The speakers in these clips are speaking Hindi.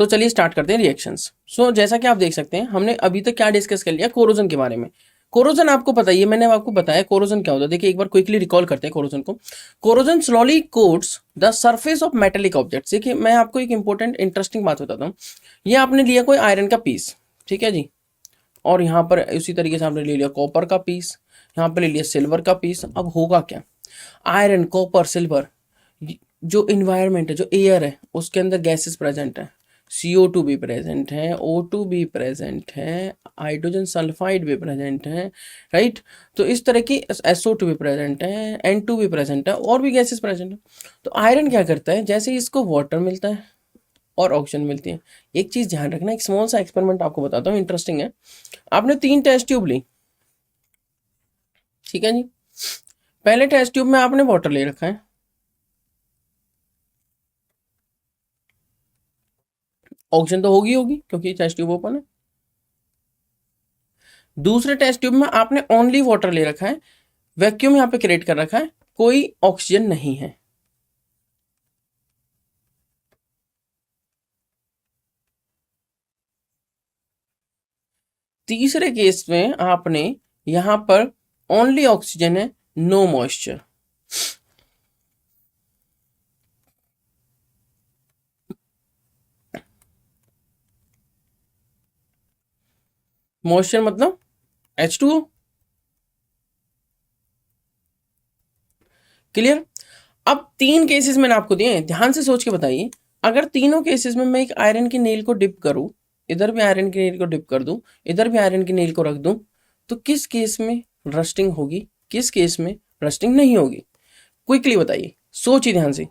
तो चलिए स्टार्ट करते हैं रिएक्शंस। जैसा कि आप देख सकते हैं हमने अभी तक क्या डिस्कस कर लिया, कोरोजन के बारे में। कोरोजन आपको पता ही है, मैंने आपको बताया कोरोजन क्या होता है। देखिए एक बार क्विकली रिकॉल करते हैं कोरोजन को। Corrosion slowly quotes the surface of metallic objects. देखिए मैं आपको एक इंपॉर्टेंट इंटरेस्टिंग बात बताता हूँ। ये आपने लिया कोई आयरन का पीस, ठीक है जी, और यहाँ पर उसी तरीके से आपने ले लिया कॉपर का पीस, यहाँ पर ले लिया सिल्वर का पीस। अब होगा क्या, आयरन कॉपर सिल्वर, जो इन्वायरमेंट है, जो एयर है, उसके अंदर गैसेस प्रेजेंट है। CO2 भी प्रेजेंट है, O2 भी प्रेजेंट है, हाइड्रोजन सल्फाइड भी प्रेजेंट है, राइट। तो इस तरह की SO2 भी प्रेजेंट है, N2 भी प्रेजेंट है, और भी गैसेस प्रेजेंट है। तो आयरन क्या करता है, जैसे ही इसको वाटर मिलता है और ऑक्सीजन मिलती है। एक चीज ध्यान रखना, एक स्मॉल सा एक्सपेरिमेंट आपको बताता हूँ, इंटरेस्टिंग है। आपने 3 टेस्ट ट्यूब ली, ठीक है जी। पहले टेस्ट ट्यूब में आपने वाटर ले रखा है, ऑक्सीजन तो होगी क्योंकि टेस्ट ट्यूब ओपन है। दूसरे टेस्ट ट्यूब में आपने ओनली वाटर ले रखा है, वैक्यूम यहां पे क्रिएट कर रखा है, कोई ऑक्सीजन नहीं है। तीसरे केस में आपने यहां पर ओनली ऑक्सीजन है, नो मॉइस्चर। मॉइस्चर मतलब H2O। क्लियर। अब 3 केसेस मैंने आपको दिए हैं, ध्यान से सोच के बताइए। अगर तीनों केसेस में मैं एक आयरन की नेल को डिप करूं, इधर भी आयरन की नेल को डिप कर दूं, इधर भी आयरन की नेल को रख दूं, तो किस केस में रस्टिंग होगी, किस केस में रस्टिंग नहीं होगी? क्विकली बताइए, सोचिए ध्यान से।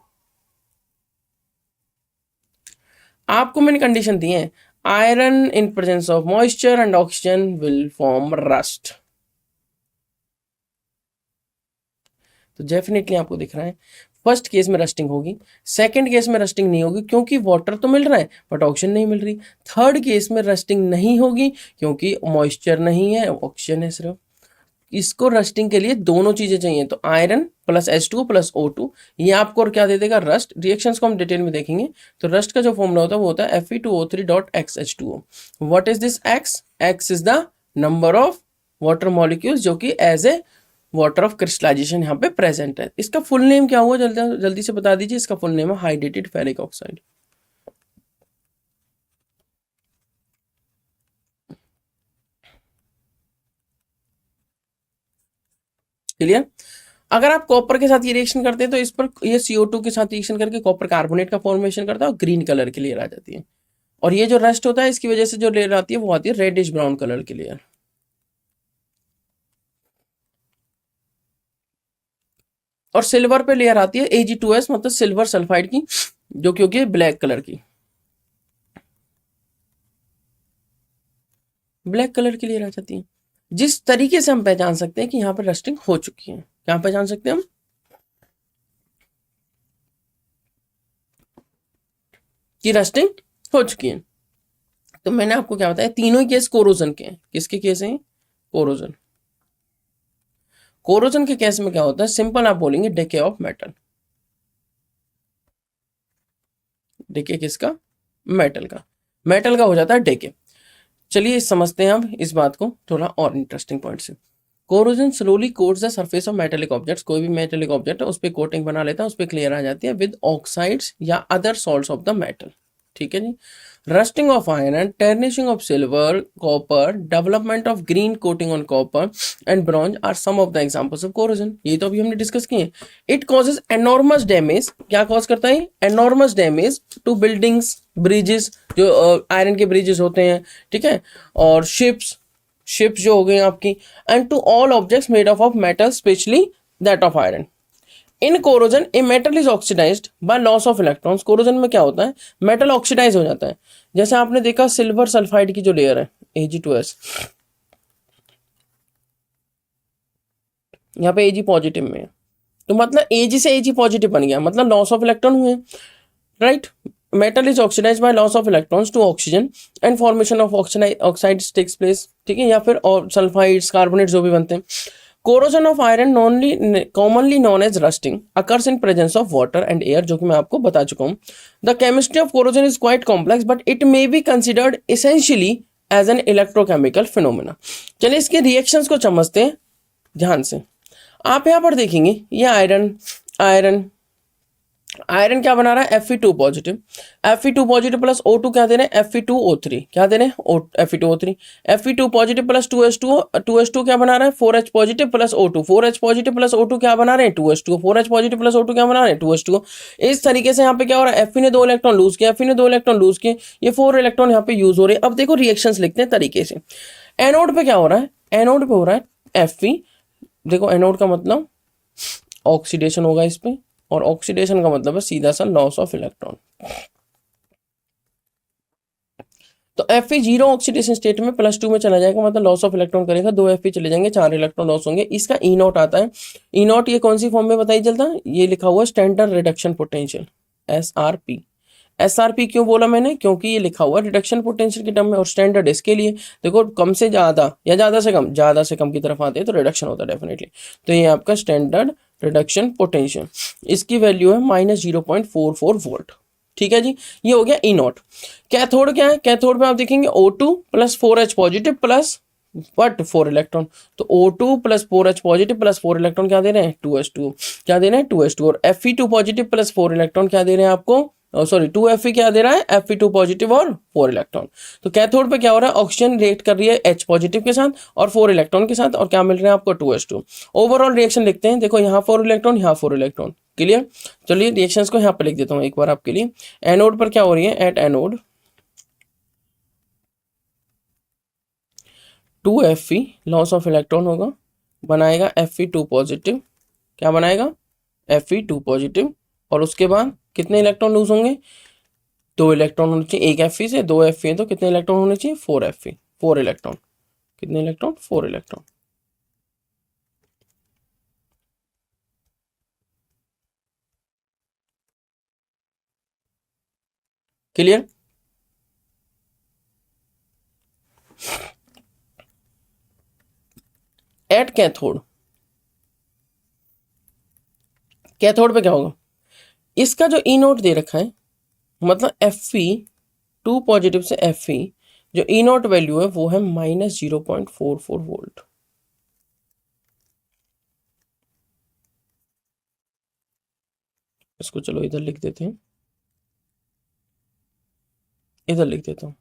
आपको मैंने कंडीशन दी है, iron in presence of moisture and oxygen will form rust. तो डेफिनेटली आपको दिख रहा है फर्स्ट केस में रस्टिंग होगी, सेकंड केस में रस्टिंग नहीं होगी क्योंकि वाटर तो मिल रहा है बट ऑक्सीजन नहीं मिल रही। थर्ड केस में रस्टिंग नहीं होगी क्योंकि मॉइस्चर नहीं है, ऑक्सीजन है सिर्फ। इसको रस्टिंग के लिए दोनों चीजें चाहिए, तो iron plus H2O plus O2, ये आपको और क्या दे देगा, रस्ट। रिएक्शंस को हम डिटेल में देखेंगे। तो रस्ट का जो फॉर्मूला होता है वो होता है Fe2O3.xH2O। What is this x? x is the number of water molecules जो कि as a water of crystallisation यहाँ पे प्रेजेंट है। इसका फुल नेम क्या हुआ, जल्दी जल्दी से बता दीजिए। इसका फुल नेम है हाइड्रेटेड फेरिक ऑक्साइड। क्लियर। अगर आप कॉपर के साथ ये रिएक्शन करते हैं तो इस पर ये CO2 के साथ रिएक्शन करके कॉपर कार्बोनेट का फॉर्मेशन करता है और ग्रीन कलर की लेयर आ जाती है। और ये जो रस्ट होता है इसकी वजह से जो लेयर आती है वो आती है रेडिश ब्राउन कलर की लेयर। और सिल्वर पे लेयर आती है Ag2S, मतलब सिल्वर सल्फाइड की, जो कि होगी है ब्लैक कलर की। ब्लैक कलर की लेयर आ जाती है। जिस तरीके से हम पहचान सकते हैं कि यहाँ पर रस्टिंग हो चुकी है, क्या पहचान सकते हैं हम कि रस्टिंग हो चुकी है? तो मैंने आपको क्या बताया, तीनों ही केस कोरोजन के हैं। किसके केस हैं? कोरोजन। कोरोजन के केस में क्या होता है, सिंपल आप बोलेंगे डेके ऑफ मेटल। डेके किसका? मेटल का। मेटल का हो जाता है डेके। चलिए समझते हैं अब इस बात को थोड़ा और इंटरेस्टिंग पॉइंट से। Corrosion slowly quotes the surface of metallic objects. कोई भी मेटेलिक ऑब्जेक्ट है उस पर कोटिंग बना लेता है, उस पर क्लियर आ जाती है विद ऑक्साइड्स या other salts of the metal. ठीक है जी। Rusting of iron, tarnishing of silver, copper, development of green coating on copper and bronze are some of the examples of corrosion. ये तो अभी हमने डिस्कस किए। It causes enormous damage. क्या कॉज करता है? Enormous damage to buildings, bridges, जो आयरन के ब्रिजेस होते हैं, ठीक है, और शिप्स जो हो गई आपकी, and to all objects made of metal, especially that of iron. In corrosion a metal is oxidised by loss of electrons. Corrosion में क्या होता है, मेटल ऑक्सीडाइज हो जाता है। जैसे आपने देखा सिल्वर सल्फाइड की जो लेयर है Ag2S, यहाँ पे Ag पॉजिटिव में है, तो मतलब Ag से Ag पॉजिटिव बन गया, मतलब लॉस ऑफ इलेक्ट्रॉन हुए, right. Metal is oxidise by loss of electrons to oxygen and formation of oxides takes place, ठीक है, या फिर और सल्फाइड्स कार्बोनेट जो भी बनते हैं। Corrosion of iron commonly known as rusting occurs in presence of water and air, जो कि मैं आपको बता चुका हूं. The chemistry of corrosion is quite complex but it may be considered essentially as an electrochemical phenomena. चलिए इसके रिएक्शंस को समझते हैं ध्यान से. आप यहां पर देखेंगे ये आयरन आयरन आयरन क्या बना रहा है Fe2 positive, Fe2 positive plus O2 क्या दे रहे हैं Fe2O3, क्या दे रहे हैं Fe2O3, Fe2 positive plus 2H2 क्या बना रहा है 4H positive plus O2, 4H positive plus O2 क्या बना रहे हैं 2H2, 4H positive plus O2 क्या बना रहे हैं 2H2. इस तरीके से यहाँ पे क्या हो रहा है Fe ने 2 इलेक्ट्रॉन लूज किया, Fe ने 2 इलेक्ट्रॉन लूज किए, ये 4 इलेक्ट्रॉन यहाँ पे यूज हो रहे हैं. अब देखो रिएक्शंस लिखते हैं तरीके से. एनोड पे क्या हो रहा है, एनोड पे हो रहा है Fe. देखो एनोड का मतलब ऑक्सीडेशन होगा इस पे, और ऑक्सीडेशन का मतलब है सीधा सा लॉस ऑफ इलेक्ट्रॉन. तो Fe जीरो ऑक्सीडेशन स्टेट में +2 में चला जाएगा, मतलब लॉस ऑफ इलेक्ट्रॉन करेगा, 2 Fe चले जाएंगे, 4 इलेक्ट्रॉन लॉस होंगे. इसका ई नॉट आता है. ई नॉट ये कौन सी फॉर्म में बताइए चलता है, ये लिखा हुआ standard reduction potential SRP. SRP क्यों बोला मैंने, क्योंकि ये लिखा हुआ रिडक्शन पोटेंशियल के टर्म में, और स्टैंडर्ड इसके लिए देखो कम से ज्यादा या ज्यादा से कम की तरफ आते हैं तो रिडक्शन होता है डेफिनेटली. तो ये आपका स्टैंडर्ड रिडक्शन पोटेंशियल, इसकी वैल्यू है -0.44 वोल्ट. ठीक है जी, ये हो गया ई नॉट. कैथोड क्या है, कैथोड पे आप देखेंगे O2 plus 4H positive plus 4 electron. तो O2 plus 4H positive plus 4 electron क्या दे रहे हैं 2H2, क्या दे रहे हैं 2H2. और Fe2 पॉजिटिव प्लस 4 इलेक्ट्रॉन क्या दे रहे हैं आपको, सॉरी 2Fe क्या दे रहा है Fe2 पॉजिटिव और 4 इलेक्ट्रॉन. तो कैथोड पे क्या हो रहा है, ऑक्सीजन रिएक्ट कर रही है H पॉजिटिव के साथ और 4 इलेक्ट्रॉन के साथ, और क्या मिल रहे हैं आपको 2H2. ओवरऑल रिएक्शन लिखते हैं, देखो यहाँ 4 इलेक्ट्रॉन, यहाँ 4 इलेक्ट्रॉन. क्लियर. चलिए रिएक्शंस को यहाँ पे लिख देता हूँ एक बार आपके लिए. एनोड पर क्या हो रही है, at anode 2Fe loss of electron होगा, बनाएगा Fe2 पॉजिटिव, क्या बनाएगा Fe2 पॉजिटिव. और उसके बाद कितने इलेक्ट्रॉन लूज होंगे, 2 इलेक्ट्रॉन होने चाहिए, एक Fe से 2 Fe है तो कितने इलेक्ट्रॉन होने चाहिए 4 Fe, 4 इलेक्ट्रॉन. कितने electron 4 electron. Clear. At cathode, cathode पे क्या होगा, इसका जो ई नोट दे रखा है मतलब Fe2 पॉजिटिव से Fe जो ई नोट वैल्यू है वो है -0.44 वोल्ट. इसको चलो इधर लिख देते हैं, इधर लिख देता हूं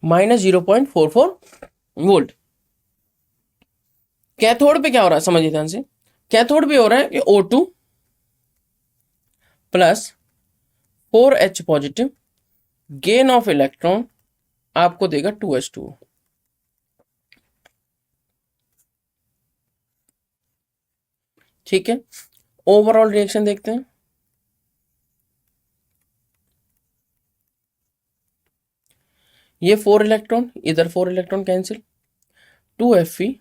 -0.44 वोल्ट. कैथोड पे क्या हो रहा है समझिए ध्यान से, कैथोड पे हो रहा है कि O2 plus 4H positive, gain of electron आपको देगा 2H2. ठीक है, ओवरऑल रिएक्शन देखते हैं. ये 4 इलेक्ट्रॉन, इधर 4 electron cancel, 2Fe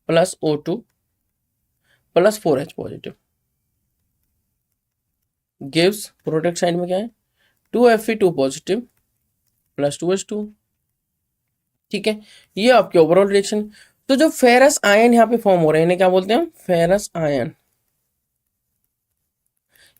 plus O2 plus 4H positive gives, product side में क्या है 2Fe2 पॉजिटिव प्लस 2H2. ठीक है, ये आपके ओवरऑल रिएक्शन. तो जो फेरस आयन यहाँ पे फॉर्म हो रहे हैं इन्हें क्या बोलते हैं, फेरस आयन.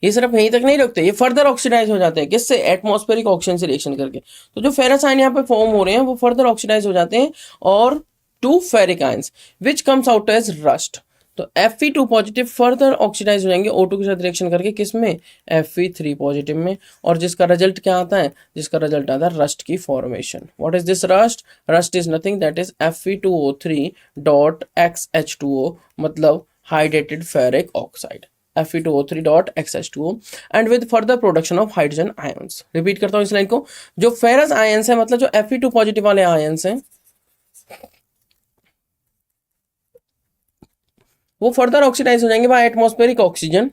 ये सिर्फ यहीं तक नहीं रुकते, ये फर्दर ऑक्सीडाइज हो जाते हैं किससे, एटमॉस्फेरिक ऑक्सीजन से रिएक्शन करके. तो जो फेरस आयन यहाँ पे फॉर्म हो रहे हैं वो फर्दर ऑक्सीडाइज हो जाते हैं और 2 ferric ions which comes out as rust. तो Fe2 पॉजिटिव फर्दर ऑक्सीडाइज हो जाएंगे O2 के साथ रिएक्शन करके, किसमें Fe3 पॉजिटिव में, और जिसका रिजल्ट क्या आता है, जिसका रिजल्ट आता है रस्ट की formation. What is this rust, rust is nothing that is Fe2O3 dot XH2O, मतलब hydrated ferric oxide, Fe2O3 dot XH2O and with further production of hydrogen ions. Repeat करता हूं इस लाइन को, जो फेरस आयंस है मतलब जो Fe2 पॉजिटिव वाले आयंस हैं वो फर्दर ऑक्सीडाइज हो जाएंगे by atmospheric oxygen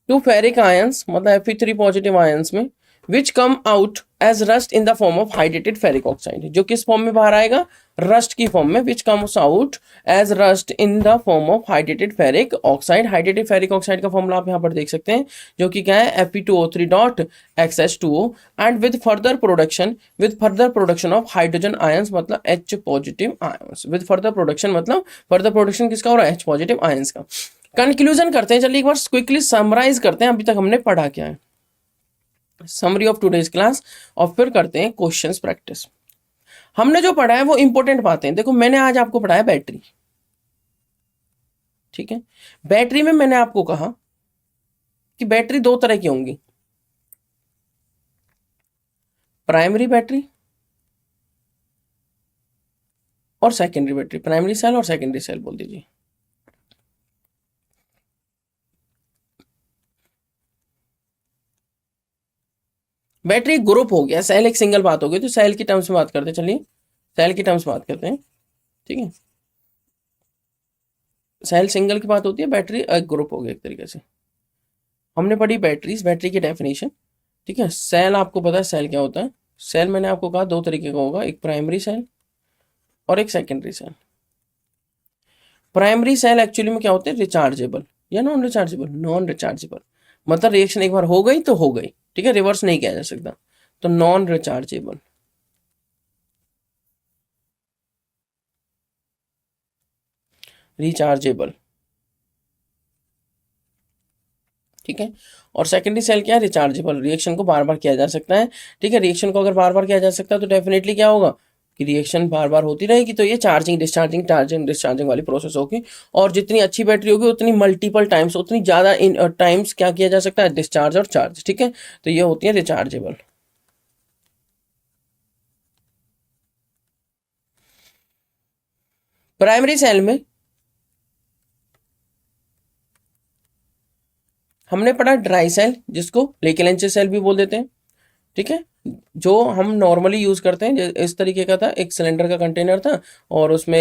to ferric ions, मतलब Fe3 पॉजिटिव आयंस में, which come out as rust in the form of hydrated ferric oxide, जो किस फॉर्म में बाहर आएगा, रस्ट की फॉर्म में, which comes out as rust in the form of hydrated ferric oxide. Hydrated ferric oxide का फॉर्मूला आप यहाँ पर देख सकते हैं, जो कि क्या है, Fe2O3.XH2O, and with further production of hydrogen ions, मतलब H positive ions. With further production मतलब फर्दर प्रोडक्शन किसका हो रहा है, H पॉजिटिव आयंस का। कंक्लूजन करते हैं, चलिए एक बार क्विकली समराइज करते हैं अभी तक हमने पढ़ा क्या है, समरी ऑफ टुडेज क्लास, और फिर करते हैं क्वेश्चंस प्रैक्टिस। हमने जो पढ़ा है वो इंपॉर्टेंट बातें, देखो मैंने आज आपको पढ़ाया बैटरी, ठीक है। बैटरी में मैंने आपको कहा कि बैटरी दो तरह की होंगी, प्राइमरी बैटरी और सेकेंडरी बैटरी, प्राइमरी सेल और सेकेंडरी सेल बोल दीजिए। बैटरी ग्रुप हो गया, सेल एक सिंगल बात हो गई, तो सेल की टर्म्स में बात करते हैं, चलिए सेल की टर्म्स में बात करते हैं, ठीक है। सेल सिंगल की बात होती है, बैटरी एक ग्रुप हो गया एक तरीके से। हमने पढ़ी बैटरीज, बैटरी की डेफिनेशन, ठीक है। सेल आपको पता है सेल क्या होता है, सेल मैंने आपको कहा दो तरीके का होगा, एक प्राइमरी सेल और एक secondary cell. Primary cell actually में क्या होते हैं, रिचार्जेबल या नॉन रिचार्जेबल, नॉन रिचार्जेबल, मतलब रिएक्शन एक बार हो गई तो हो गई, ठीक है, रिवर्स नहीं किया जा सकता, तो नॉन रिचार्जेबल। रिचार्जेबल, ठीक है। और सेकेंडरी सेल क्या है, रिचार्जेबल, रिएक्शन को बार बार किया जा सकता है, ठीक है। रिएक्शन को अगर बार बार किया जा सकता है तो डेफिनेटली क्या होगा कि रिएक्शन बार बार होती रहेगी, तो ये चार्जिंग डिस्चार्जिंग चार्जिंग डिस्चार्जिंग वाली प्रोसेस होगी। और जितनी अच्छी बैटरी होगी उतनी मल्टीपल टाइम्स, उतनी ज़्यादा इन टाइम्स क्या किया जा सकता है, डिस्चार्ज और चार्ज, ठीक है। तो ये होती है रिचार्जेबल। प्राइमरी सेल में हमने पढ़ा ड्राई सेल, जिसको लेकेलेंचे सेल भी बोल देते हैं, ठीक है। जो हम नॉर्मली यूज करते हैं, इस तरीके का था, एक सिलेंडर का कंटेनर था और उसमें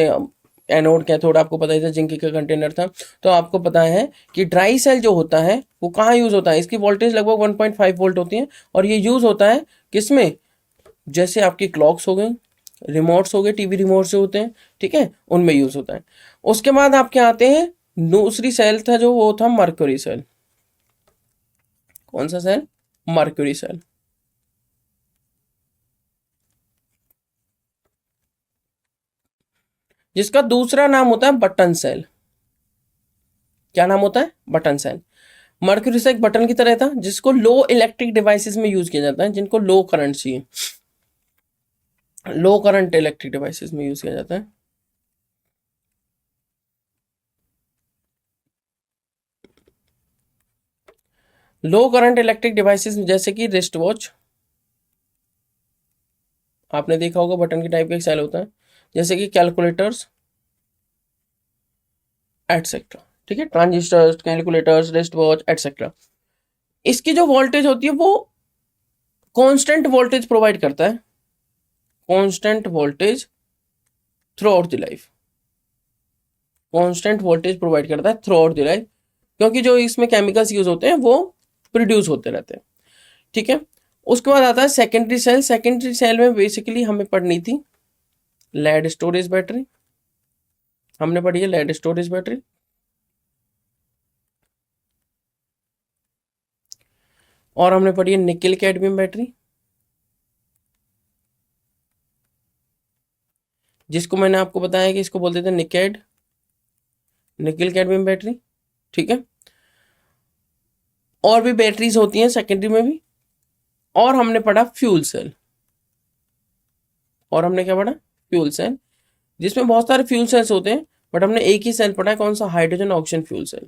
एनोड कैथोड आपको पता ही था, जिंक का कंटेनर था। तो आपको पता है कि ड्राई सेल जो होता है वो कहाँ यूज होता है, इसकी वोल्टेज लगभग 1.5 वोल्ट होती है, और ये यूज होता है किसमें, जैसे आपकी क्लॉक्स हो गई, रिमोट्स हो गए, टीवी रिमोट से होते हैं, ठीक है, उनमें यूज होता है। उसके बाद आपके आते हैं दूसरी सेल था, जो वो था मर्क्यूरी सेल। कौन सा सेल, मर्क्यूरी सेल। जिसका दूसरा नाम होता है बटन सेल। क्या नाम होता है, बटन सेल। मर्क्यूरी सेल एक बटन की तरह था, जिसको लो इलेक्ट्रिक डिवाइसेस में यूज किया जाता है, जिनको लो करंट चाहिए, लो करंट इलेक्ट्रिक डिवाइसेस में यूज किया जाता है। लो करंट इलेक्ट्रिक डिवाइसेस जैसे कि रिस्ट वॉच, आपने देखा होगा बटन की टाइप का एक सेल होता है, जैसे कि कैलकुलेटर्स एटसेट्रा, ठीक है, transistors, calculators, wrist watch etcetera. इसकी जो वोल्टेज होती है वो कांस्टेंट वोल्टेज प्रोवाइड करता है, constant voltage through out the life, constant voltage provide करता है थ्रू आउट द लाइफ, क्योंकि जो इसमें केमिकल्स यूज होते हैं वो प्रोड्यूस होते रहते हैं, ठीक है। उसके बाद आता है सेकेंडरी सेल। सेकेंडरी सेल में बेसिकली हमें पढ़नी थी लेड स्टोरेज बैटरी, हमने पढ़ी है लेड स्टोरेज बैटरी, और हमने पढ़ी है निकेल कैडमियम बैटरी, जिसको मैंने आपको बताया कि इसको बोलते थे निकेड, निकेल कैडमियम बैटरी, ठीक है। और भी बैटरीज होती हैं सेकेंडरी में भी। और हमने पढ़ा फ्यूल सेल, और हमने क्या पढ़ा, फ्यूल सेल, जिसमें बहुत सारे फ्यूल सेल्स होते हैं, बट हमने एक ही सेल पढ़ा है, कौन सा, हाइड्रोजन ऑक्सीजन फ्यूल सेल।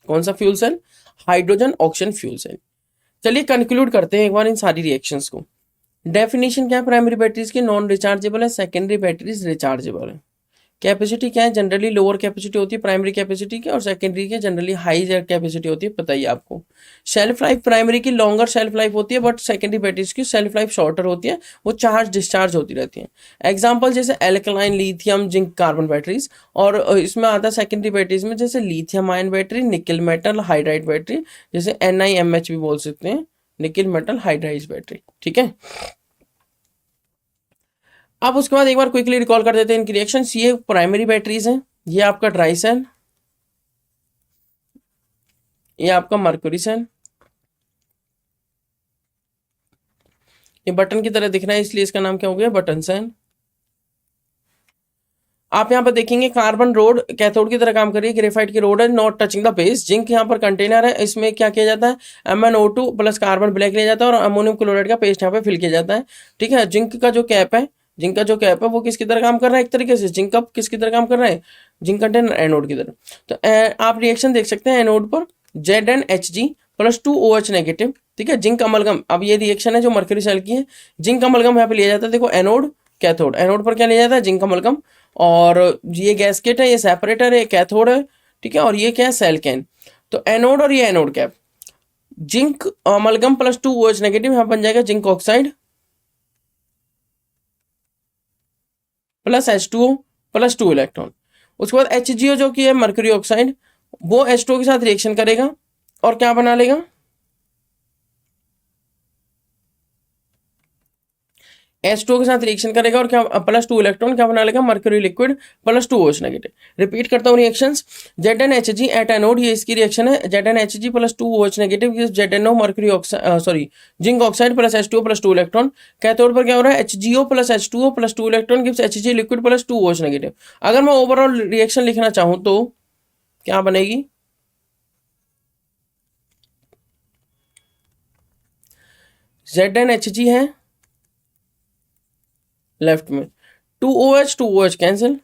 कौन सा fuel cell, hydrogen oxygen fuel cell. चलिए कंक्लूड करते हैं एक बार इन सारी रिएक्शंस को। डेफिनेशन क्या है प्राइमरी बैटरीज की, नॉन रिचार्जेबल है, सेकेंडरी बैटरीज रिचार्जेबल है। कैपेसिटी क्या है, जनरली लोअर कैपेसिटी होती है प्राइमरी कैपेसिटी की, और सेकेंडरी की जनरली हाई कैपेसिटी होती है, पता ही आपको। शेल्फ लाइफ प्राइमरी की लॉन्गर शेल्फ लाइफ होती है, बट सेकेंडरी बैटरीज की शेल्फ लाइफ शॉर्टर होती है, वो चार्ज डिस्चार्ज होती रहती है। एग्जाम्पल जैसे alkaline, lithium, zinc, carbon batteries, और इसमें आता है सेकेंडरी बैटरीज में जैसे lithium ion battery, nickel metal hydride battery, जैसे NiMH भी बोल सकते हैं, निकल मेटल हाइड्राइड बैटरी, ठीक है। अब उसके बाद एक बार क्विकली रिकॉल कर देते हैं इनकी रिएक्शंस। ये प्राइमरी बैटरीज हैं, ये आपका ड्राई सेल, ये आपका मर्क्यूरी सेल, ये बटन की तरह दिख रहा है इसलिए इसका नाम क्या हो गया, बटन सेल। आप यहाँ पर देखेंगे कार्बन रोड कैथोड की तरह काम कर रही है, ग्रेफाइट की रोड है, not touching the base. Zinc यहाँ पर कंटेनर है, इसमें क्या किया जाता है, MnO2 प्लस कार्बन ब्लैक लिया जाता है और अमोनियम क्लोराइड का पेस्ट यहाँ पे फिल किया जाता है, ठीक है। जिंक का जो कैप है, जिंक का जो कैप है वो किसकी तरह काम कर रहा है, एक तरीके से जिंक कप किसकी तरह काम कर रहा है, जिंक कंटेनर एनोड की तरह। तो आप रिएक्शन देख सकते हैं एनोड पर ZnHg प्लस 2OH नेगेटिव, ठीक है। जिंक अमलगम, अब ये रिएक्शन है जो मर्क्यूरी सेल की है, जिंक अमलगम यहाँ पे लिया जाता है, देखो एनोड कैथोड, एनोड पर क्या लिया जाता है, जिंक अमलगम, और ये गैसकेट है, ये सेपरेटर है, कैथोड है, ठीक है, और ये क्या है, सेल कैन। तो एनोड और ये anode cap, zinc amalgam plus 2OH negative, यहाँ बन जाएगा zinc oxide plus H2O plus 2 electron. उसके बाद HgO जो कि है मर्क्यूरी ऑक्साइड, वो H2O के साथ रिएक्शन करेगा और क्या बना लेगा, H2O के साथ रिएक्शन करेगा और क्या प्लस 2 इलेक्ट्रॉन क्या बना लेगा, mercury liquid plus 2OH negative. Repeat करता हूँ रिएक्शंस, ZnHg एट एनोड, ये इसकी रिएक्शन है, ZnHg plus 2OH negative, ZnO mercury oxide, sorry zinc oxide plus H2O plus 2 electron. Cathode पर क्या हो रहा है, HgO plus H2O plus 2 electron gives Hg liquid plus 2OH negative. अगर मैं ओवरऑल रिएक्शन लिखना चाहूँ तो क्या बनेगी, ZnHg है लेफ्ट में, 2OH cancel,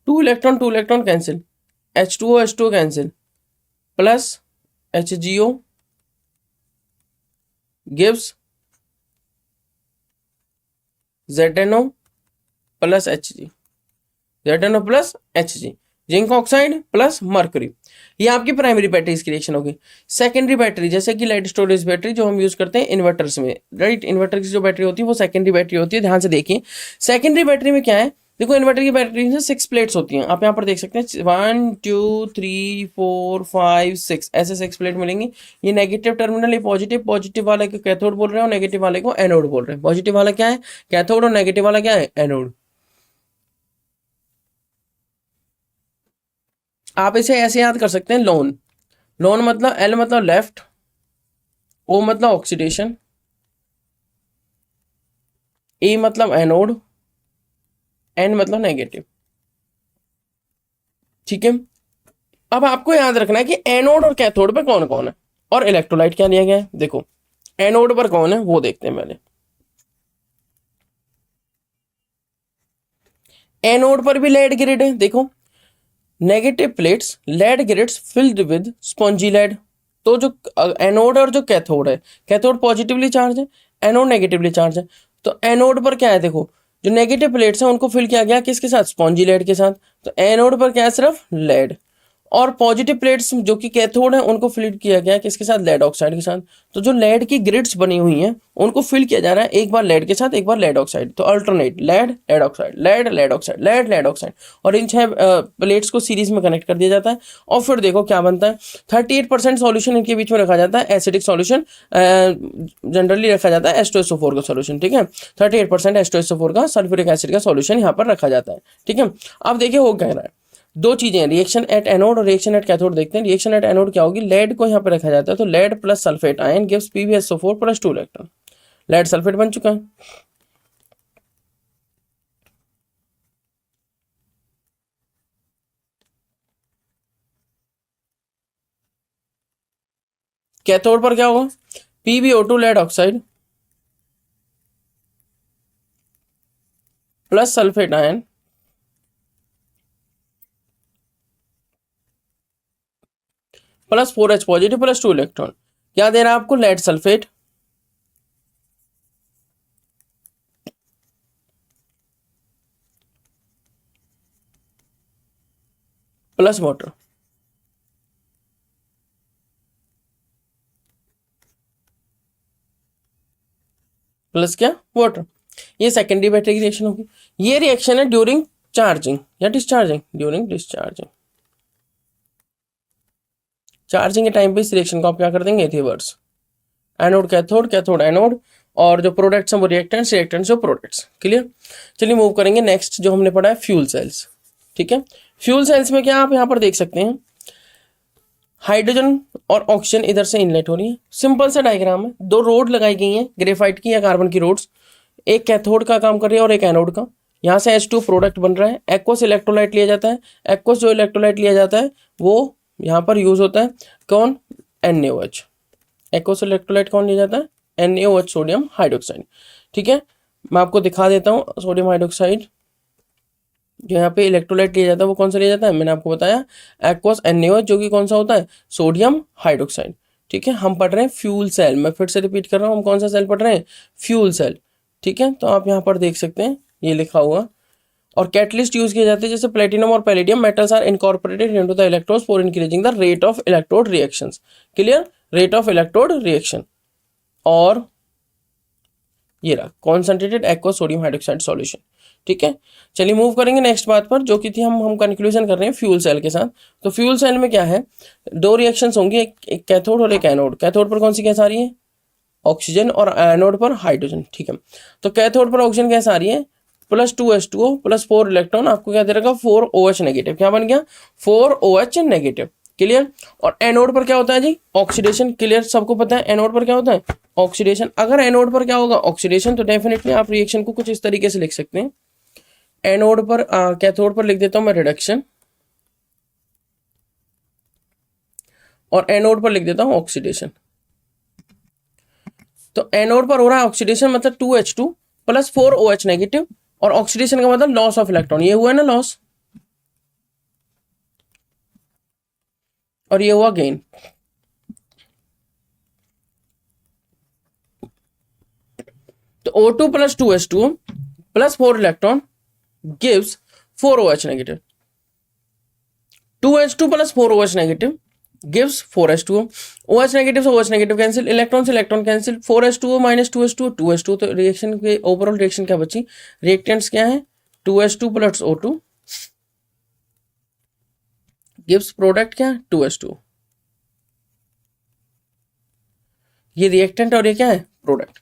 2 electron cancel, H2O cancel, plus HgO gives ZnO plus Hg, ZnO plus Hg, zinc oxide plus mercury. ये आपकी प्राइमरी बैटरीज की रिएक्शन होगी। सेकेंडरी बैटरी जैसे कि लेड स्टोरेज बैटरी जो हम यूज करते हैं इन्वर्टर्स में, राइट, इन्वर्टर की जो बैटरी होती है वो सेकेंडरी बैटरी होती है, ध्यान से देखिए। सेकेंडरी बैटरी में क्या है, देखो इन्वर्टर की बैटरी में 6 प्लेट्स होती हैं, आप यहाँ पर देख सकते हैं 1 2 3 4 5 6, ऐसे 6 प्लेट मिलेंगी। ये नेगेटिव टर्मिनल, ये पॉजिटिव, पॉजिटिव वाले को कैथोड बोल रहे हैं और नेगेटिव वाले को एनोड बोल रहे हैं। पॉजिटिव वाला क्या है, कैथोड, और नेगेटिव वाला क्या है, एनोड। आप इसे ऐसे याद कर सकते हैं, लोन, लोन मतलब L मतलब लेफ्ट, O मतलब ऑक्सीडेशन, A मतलब एनोड, N मतलब नेगेटिव, ठीक है। अब आपको याद रखना है कि एनोड और कैथोड पे कौन कौन है और इलेक्ट्रोलाइट क्या लिया गया है। देखो एनोड पर कौन है वो देखते हैं पहले। एनोड पर भी लेड ग्रिड है, देखो negative plates lead grids filled with spongy lead. तो जो एनोड और जो कैथोड है, कैथोड पॉजिटिवली चार्ज है, एनोड नेगेटिवली चार्ज है। तो एनोड पर क्या है, देखो जो नेगेटिव प्लेट्स हैं उनको फिल किया गया किसके साथ, स्पॉन्जी लेड के साथ। तो एनोड पर क्या है, सिर्फ लेड, और पॉजिटिव प्लेट्स जो कि कैथोड है उनको फिल किया गया किसके साथ, लेड ऑक्साइड के साथ। तो जो लेड की ग्रिड्स बनी हुई हैं उनको फिल किया जा रहा है, एक बार लेड के साथ एक बार लेड ऑक्साइड, तो alternate lead lead oxide, lead lead oxide, lead lead oxide, और इन 6 प्लेट्स को सीरीज में कनेक्ट कर दिया जाता है। और फिर देखो क्या बनता है, 38% सॉल्यूशन इनके बीच में रखा जाता है, एसिडिक सॉल्यूशन जनरली रखा जाता है H2SO4 का सॉल्यूशन, ठीक है। 38% H2SO4 का सल्फ्यूरिक एसिड का सॉल्यूशन यहाँ पर रखा जाता है, ठीक है। अब देखिए वो कह रहा है दो चीजें, रिएक्शन एट एनोड और रिएक्शन एट कैथोड देखते हैं। रिएक्शन एट एनोड क्या होगी, लेड को यहाँ पे रखा जाता है, तो lead plus sulphate ion gives PbSO4 plus 2 electron. Lead sulphate बन चुका है। कैथोड पर क्या होगा, PbO2 lead oxide plus sulphate ion plus 4H positive plus 2 electron. क्या दे रहा है आपको, lead sulphate plus water, plus क्या, वाटर। ये सेकेंडरी बैटरी की रिएक्शन होगी। ये रिएक्शन है ड्यूरिंग चार्जिंग या डिस्चार्जिंग, ड्यूरिंग डिस्चार्जिंग। चार्जिंग के टाइम पे इस रिएक्शन को आप क्या कर देंगे, reverse. Anode cathode, cathode anode, और जो प्रोडक्ट्स हैं वो रिएक्टेंट्स, रिएक्टेंट्स जो प्रोडक्ट्स। क्लियर। चलिए मूव करेंगे नेक्स्ट, जो हमने पढ़ा है फ्यूल सेल्स। ठीक है, फ्यूल सेल्स में क्या आप यहाँ पर देख सकते हैं, हाइड्रोजन और ऑक्सीजन इधर से इनलेट हो रही है। सिंपल सा डायग्राम है, दो रोड लगाई गई हैं ग्रेफाइट की या कार्बन की रोड्स, एक कैथोड का काम कर रही है और एक एनोड का। यहाँ से H2 प्रोडक्ट बन रहा है, एक्वस इलेक्ट्रोलाइट लिया जाता है। एक्वस जो इलेक्ट्रोलाइट लिया जाता है वो यहाँ पर यूज होता है, कौन, NaOH। एक्वस इलेक्ट्रोलाइट कौन लिया जाता है, NaOH, सोडियम हाइड्रोक्साइड। ठीक है, मैं आपको दिखा देता हूँ। सोडियम हाइड्रोक्साइड जो यहाँ पे इलेक्ट्रोलाइट लिया जाता है वो कौन सा लिया जाता है, मैंने आपको बताया एक्वस NaOH, जो कि कौन सा होता है, सोडियम हाइड्रोक्साइड। ठीक है, हम पढ़ रहे हैं फ्यूल सेल, मैं फिर से रिपीट कर रहा हूँ, हम कौन सा सेल पढ़ रहे हैं, फ्यूल सेल। ठीक है, तो आप यहाँ पर देख सकते हैं ये लिखा हुआ। और कैटलिस्ट यूज किए जाते हैं, जैसे प्लेटिनम और palladium metals are incorporated into the electrodes for increasing the rate of electrode reactions. Clear, rate of electrode reaction. और ये रहा concentrated aqueous sodium hydroxide solution. ठीक है, चलिए मूव करेंगे नेक्स्ट बात पर, जो कि थी हम कंक्लूजन कर रहे हैं फ्यूल सेल के साथ। तो फ्यूल सेल में क्या है, दो रिएक्शंस होंगी, एक कैथोड और एक एनोड। कैथोड पर कौन सी गैस आ रही है, ऑक्सीजन, और एनोड पर हाइड्रोजन। ठीक है, तो कैथोड पर ऑक्सीजन गैस आ रही है, +2H2O प्लस 4 इलेक्ट्रॉन, आपको क्या दे रखा, 4OH नेगेटिव। क्या बन गया, 4OH नेगेटिव। क्लियर। और एनोड पर क्या होता है जी, ऑक्सीडेशन। क्लियर, सबको पता है एनोड पर क्या होता है, ऑक्सीडेशन। अगर एनोड पर क्या होगा, ऑक्सीडेशन, तो डेफिनेटली आप रिएक्शन को कुछ इस तरीके से लिख सकते हैं। एनोड पर कैथोड पर लिख देता हूं मैं रिडक्शन, और एनोड पर लिख देता हूं ऑक्सीडेशन। तो एनोड पर हो रहा है ऑक्सीडेशन, मतलब 2H2 प्लस 4OH नेगेटिव, और ऑक्सीडेशन का मतलब लॉस ऑफ इलेक्ट्रॉन, ये हुआ ना लॉस, और ये हुआ गेन। तो O2 plus 2H2 plus 4 electron gives 4OH negative. 2H2 plus 4OH negative gives 4H2O। OH negative से OH नेगेटिव कैंसिल, इलेक्ट्रॉन से electron cancel, 4H2O minus 2H2O 2H2। तो रिएक्शन के ओवरऑल रिएक्शन क्या बची, रिएक्टेंट्स क्या है, 2H2 plus O2 gives product क्या, 2H2। ये रिएक्टेंट और ये क्या है, प्रोडक्ट।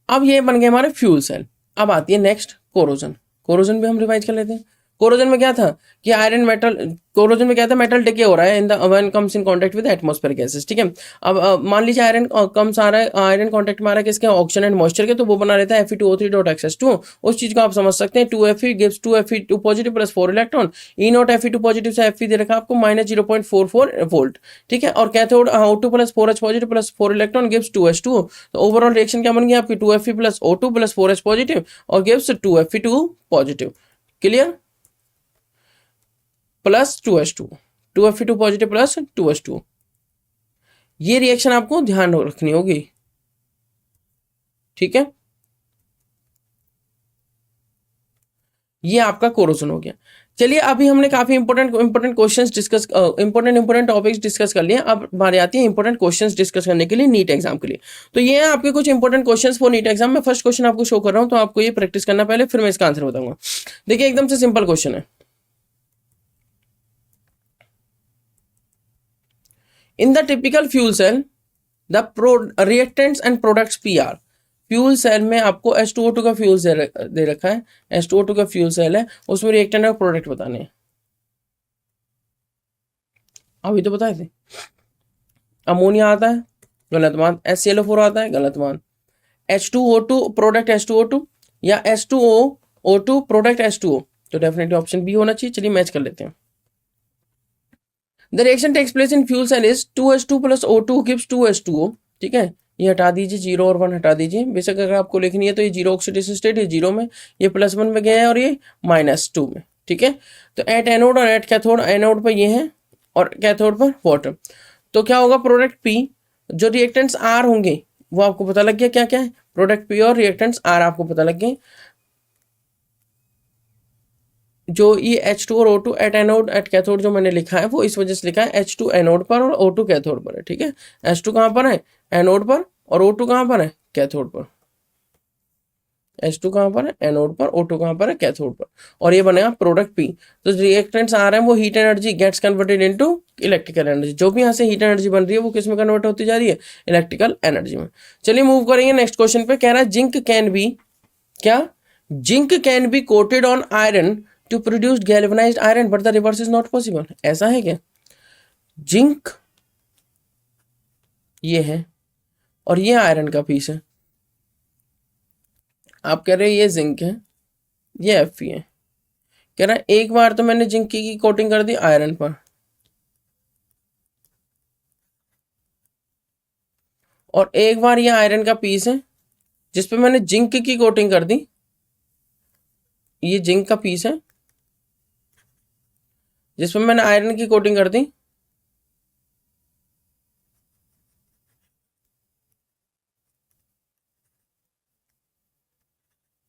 अब ये बन गए हमारे फ्यूल सेल। अब आती है नेक्स्ट कोरोजन। कोरोजन भी हम रिवाइज कर लेते हैं। कोरोजन में क्या था कि आयरन मेटल, कोरोजन में क्या था, मेटल डिके हो रहा है in the when comes in contact with atmospheric gases. ठीक है, अब मान लीजिए आयरन कम्स आ रहा है, आयरन कांटेक्ट में आ रहा है किसके, ऑक्सीजन एंड मॉइस्चर के, तो वो बना रहता है Fe2O3.XH2। उस चीज को आप समझ सकते हैं, 2Fe gives 2Fe2 positive plus 4 electron. E0 Fe2 positive से Fe दे रखा आपको -0.44 वोल्ट। ठीक है, और cathode O2 plus 4H positive plus 4 electron gives 2H2। तो ओवरऑल रिएक्शन क्या बन गया आपकी, 2Fe plus O2 plus 4H positive और gives 2Fe2 positive. Clear, plus 2H2, 2Fe2 positive plus 2H2। ये रिएक्शन आपको ध्यान रखनी होगी। ठीक है, ये आपका कोरोजन हो गया। चलिए अभी हमने काफी important questions discuss, important topics discuss कर लिए। अब बारी आती है इंपोर्टेंट क्वेश्चंस डिस्कस करने के लिए नीट एग्जाम के लिए। तो ये है आपके कुछ important questions for NEET exam में। फर्स्ट क्वेश्चन आपको शो कर रहा हूं, तो आपको ये प्रैक्टिस करना पहले, फिर मैं इसका आंसर बताऊंगा। देखिए एकदम से सिंपल क्वेश्चन है। In the typical fuel cell, the reactants and products PR। Fuel cell में आपको H2O2 का फ्यूल दे रखा है, H2O2 का फ्यूल सेल है, उसमें रिएक्टेंट और प्रोडक्ट बताने हैं। अभी तो बताए थे। अमोनिया आता है, गलत मान। HClO4 आता है, गलत मान। H2O2 प्रोडक्ट H2O2 या H2O2 प्रोडक्ट H2O, तो डेफिनेटली ऑप्शन बी होना चाहिए। चलिए मैच कर लेते हैं। The reaction takes place in fuel cell is 2H2 plus O2 gives 2H2O। ठीक है, ये हटा दीजिए, 0 और 1 हटा दीजिए। बेशक अगर आपको लिखनी है तो ये 0 ऑक्सीडेशन स्टेट है, 0 में, ये +1 में गया है और ये -2 में। ठीक है, तो एट एनोड और एट कैथोड, एनोड पर ये है और कैथोड पर वाटर। तो क्या होगा, प्रोडक्ट P, जो रिएक्टेंट्स R होंगे वो आपको पता लग गया क्या क्या है, प्रोडक्ट P और रिएक्टेंट्स R आपको पता लग गए। जो ये H2 और O2 at anode at cathode जो मैंने लिखा है वो इस वजह से लिखा है H2 एनोड पर और O2 कैथोड पर है, ठीक है। H2 कहाँ पर है, एनोड पर, और O2 कहाँ पर है, कैथोड पर। H2 कहाँ पर है, एनोड पर, O2 कहाँ पर है, कैथोड पर, और ये बनेगा प्रोडक्ट P। तो रिएक्टेंट्स आ रहे हैं वो heat energy gets converted into electrical energy, जो भी यहाँ से हीट एनर्जी बन रही है वो किस में कन्वर्ट होती जा रही है, इलेक्ट्रिकल एनर्जी में। चलिए मूव करेंगे नेक्स्ट क्वेश्चन पे। कह रहा है जिंक कैन बी, क्या, zinc can be coated on iron to produce galvanised iron but the reverse is not possible. ऐसा है क्या, जिंक ये है और ये आयरन का पीस है, आप कह रहे हैं ये जिंक है, ये Fe है। कह रहा है एक बार तो मैंने जिंक की कोटिंग कर दी आयरन पर, और एक बार ये आयरन का पीस है जिस पे मैंने जिंक की कोटिंग कर दी, ये जिंक का पीस है जिसमें मैंने आयरन की कोटिंग कर दी,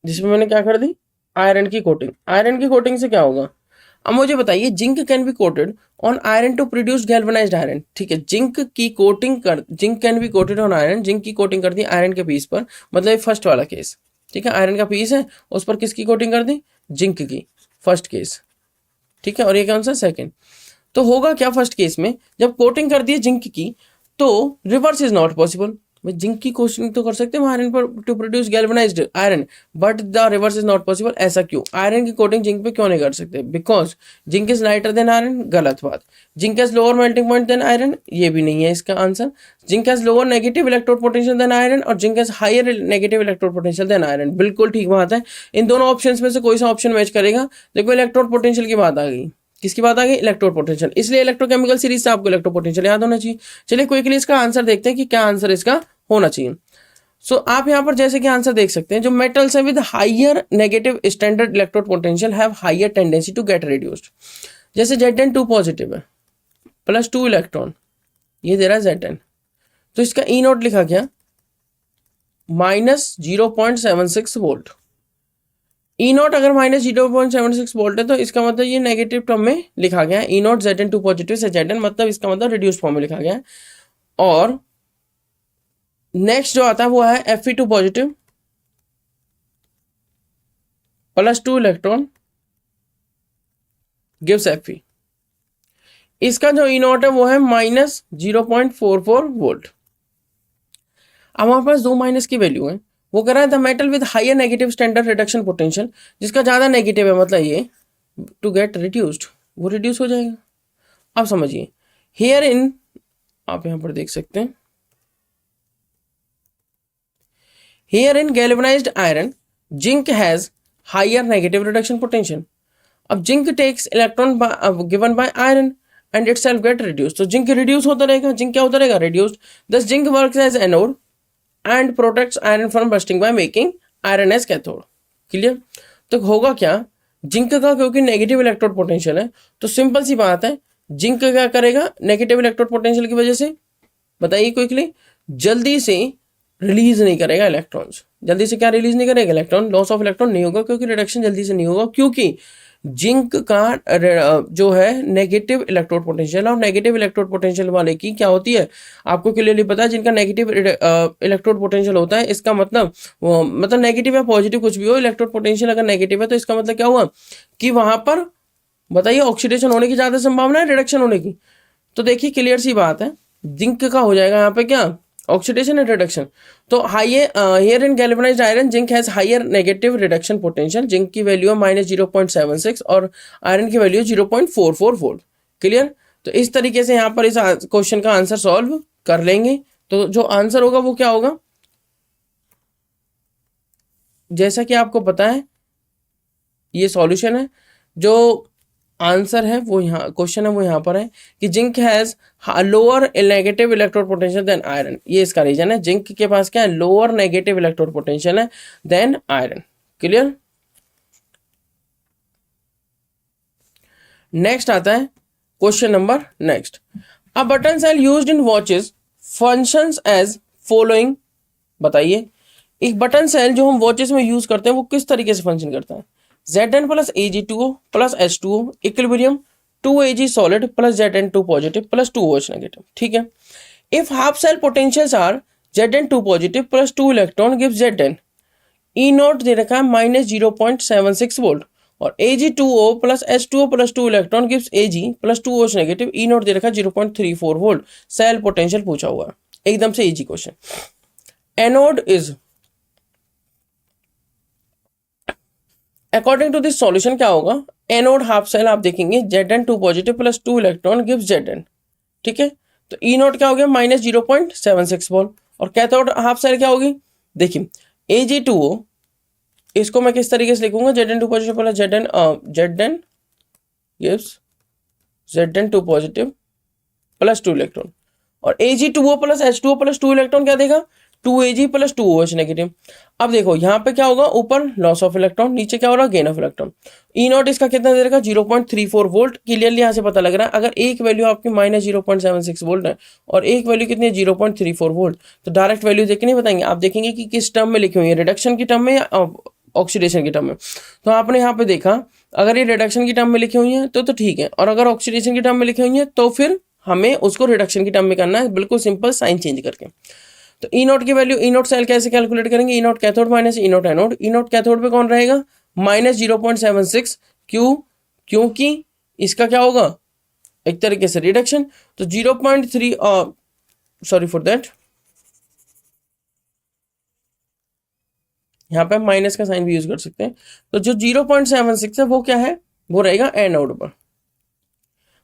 जिसमें मैंने क्या कर दी, आयरन की कोटिंग। आयरन की कोटिंग से क्या होगा, अब मुझे बताइए, zinc can be coated on iron to produce galvanised iron, ठीक है। जिंक की कोटिंग कर, zinc can be coated on iron, zinc की कोटिंग कर दी आयरन के पीस पर, मतलब फर्स्ट वाला केस, ठीक है। आयरन का पीस है उस पर किसकी कोटिंग कर दी, जिंक की, फर्स्ट केस, ठीक है। और ये कौन सा, सेकंड। तो होगा क्या फर्स्ट केस में, जब कोटिंग कर दी जिंक की तो reverse is not possible. Zinc की कोटिंग तो कर सकते हैं आयरन पर to produce galvanised iron, but the reverse is not possible. ऐसा क्यों, आयरन की कोटिंग जिंक पे क्यों नहीं कर सकते, because zinc is lighter than iron, गलत बात। Zinc has lower melting point than iron, ये भी नहीं है इसका answer. Zinc has lower negative electrode potential than iron, और zinc has higher negative electrode potential than iron, बिल्कुल ठीक बात है। इन दोनों ऑप्शंस में से कोई सा ऑप्शन मैच करेगा। देखो इलेक्ट्रोड पोटेंशियल की बात आ गई, किसकी बात आ गई, इलेक्ट्रोड पोटेंशियल, इसलिए इलेक्ट्रोकेमिकल सीरीज से आपको इलेक्ट्रो पोटेंशियल याद होना चाहिए। चलिए क्विकली इसका आंसर देखते हैं कि क्या आंसर इसका होना चाहिए। सो आप यहाँ पर जैसे कि आंसर देख सकते हैं, जो मेटल्स है with higher negative standard electrode potential have higher tendency to get reduced. जैसे Zn2 पॉजिटिव है, +2 इलेक्ट्रॉन, ये दे रहा है Zn, तो इसका ई नॉट लिखा क्या, -0.76 वोल्ट। ई नॉट अगर -0.76 वोल्ट है तो इसका मतलब ये नेगेटिव टर्म में लिखा गया है, ई नॉट Zn2 पॉजिटिव से Zn, मतलब इसका मतलब रिड्यूस फॉर्म में लिखा गया है। और नेक्स्ट जो आता है वो है Fe2 positive, +2 electron gives Fe। इसका जो ई नॉट है वो है -0.44 वोल्ट। अब हमारे पास दो माइनस की वैल्यू है, वो कह रहा है the metal with higher negative standard reduction potential, जिसका ज़्यादा नेगेटिव है, मतलब ये टू गेट रिड्यूस्ड, वो रिड्यूस हो जाएगा। अब समझिए, हियर इन, आप यहाँ पर देख सकते हैं, here in galvanised iron zinc has higher negative reduction potential. अब zinc takes electron given by iron and itself get reduced, तो जिंक रिड्यूस होता रहेगा, जिंक क्या होता रहेगा, reduced. Thus zinc works as anode and protects iron from rusting by making iron as cathode. Clear. तो होगा क्या, जिंक का क्योंकि नेगेटिव इलेक्ट्रोड पोटेंशियल है, तो सिंपल सी बात है, जिंक क्या करेगा, नेगेटिव इलेक्ट्रोड पोटेंशियल की वजह से, बताइए क्विकली, जल्दी से रिलीज नहीं करेगा इलेक्ट्रॉन्स। जल्दी से क्या रिलीज नहीं करेगा, इलेक्ट्रॉन, लॉस ऑफ इलेक्ट्रॉन नहीं होगा, क्योंकि रिडक्शन जल्दी से नहीं होगा, क्योंकि जिंक का जो है नेगेटिव इलेक्ट्रोड पोटेंशियल, और नेगेटिव इलेक्ट्रोड पोटेंशियल वाले की क्या होती है, आपको क्लियरली पता है, जिनका नेगेटिव इलेक्ट्रोड पोटेंशियल होता है, इसका मतलब वो, मतलब नेगेटिव या पॉजिटिव कुछ भी हो, इलेक्ट्रोड पोटेंशियल अगर नेगेटिव है तो इसका मतलब क्या हुआ कि वहां पर, बताइए, ऑक्सीडेशन होने की ज़्यादा संभावना है, रिडक्शन होने की। तो देखिए क्लियर सी बात है, जिंक का हो जाएगा यहाँ पे क्या, ऑक्सीडेशन एंड रिडक्शन। तो here in galvanised iron zinc has higher negative reduction potential, zinc की वैल्यू है -0.76 और आयरन की वैल्यू 0.44 वोल्ट। क्लियर। तो इस तरीके से यहाँ पर इस क्वेश्चन का आंसर सॉल्व कर लेंगे। तो जो आंसर होगा वो क्या होगा, जैसा कि आपको पता है ये सॉल्यूशन है, जो आंसर है वो यहाँ, क्वेश्चन है वो यहाँ पर है कि zinc has lower negative electrode potential than iron, ये इसका रीजन है, जिंक के पास क्या है, लोअर नेगेटिव इलेक्ट्रोड पोटेंशियल है देन आयरन। क्लियर। नेक्स्ट आता है question number next, a button cell used in watches functions as following. बताइए, एक बटन सेल जो हम वॉचेस में यूज करते हैं वो किस तरीके से फंक्शन करता है, Zn plus Ag2O plus H2O equilibrium 2Ag solid plus Zn2 positive plus 2OH negative. ठीक है. If half cell potentials are Zn2 positive plus 2 electron gives Zn. E not they रखा है -0.76 वोल्ट और Ag2O plus H2O plus 2 electron gives Ag plus 2OH negative. E not they रखा है 0.34 वोल्ट. सेल पोटेंशियल पूछा हुआ है, एकदम से easy question. Anode is according to this solution क्या होगा. एनोड हाफ सेल आप देखेंगे Zn2 positive plus 2 electron gives Zn. ठीक है, तो E नॉट क्या हो गया -0.76 वोल्ट. और कैथोड हाफ सेल क्या होगी, देखिए Ag2O, इसको मैं किस तरीके से लिखूंगा, Zn2 positive plus Zn gives Zn2 positive plus 2 electron और Ag2O plus H2O plus 2 electron क्या देगा 2Ag प्लस 2OH नेगेटिव. अब देखो यहाँ पे क्या होगा, ऊपर लॉस ऑफ इलेक्ट्रॉन, नीचे क्या हो रहा है gain of electron. E naught इसका कितना दे रखा 0.34 वोल्ट. क्लियरली यहाँ से पता लग रहा है अगर एक वैल्यू आपकी -0.76 वोल्ट है और एक वैल्यू कितनी है 0.34 वोल्ट, तो डायरेक्ट वैल्यू देख के नहीं बताएंगे, आप देखेंगे कि किस टर्म में लिखी हुई है, रिडक्शन की टर्म में या ऑक्सीडेशन की टर्म में. तो आपने यहाँ पे देखा अगर ये रिडक्शन की टर्म में लिखी हुई है तो ठीक है, और अगर ऑक्सीडेशन की टर्म में लिखी हुई है तो फिर हमें उसको रिडक्शन की टर्म में करना है, बिल्कुल सिंपल, साइन चेंज करके. तो ई नॉट की वैल्यू, ई नॉट सेल कैसे कैलकुलेट करेंगे, E naught cathode minus E naught anode. E naught cathode पे कौन रहेगा -0.76. क्योंकि इसका क्या होगा एक तरीके से रिडक्शन. तो 0.3 सॉरी फॉर दैट, यहाँ पे हम माइनस का साइन भी यूज कर सकते हैं. तो जो 0.76 है वो क्या है, वो रहेगा एनोड पर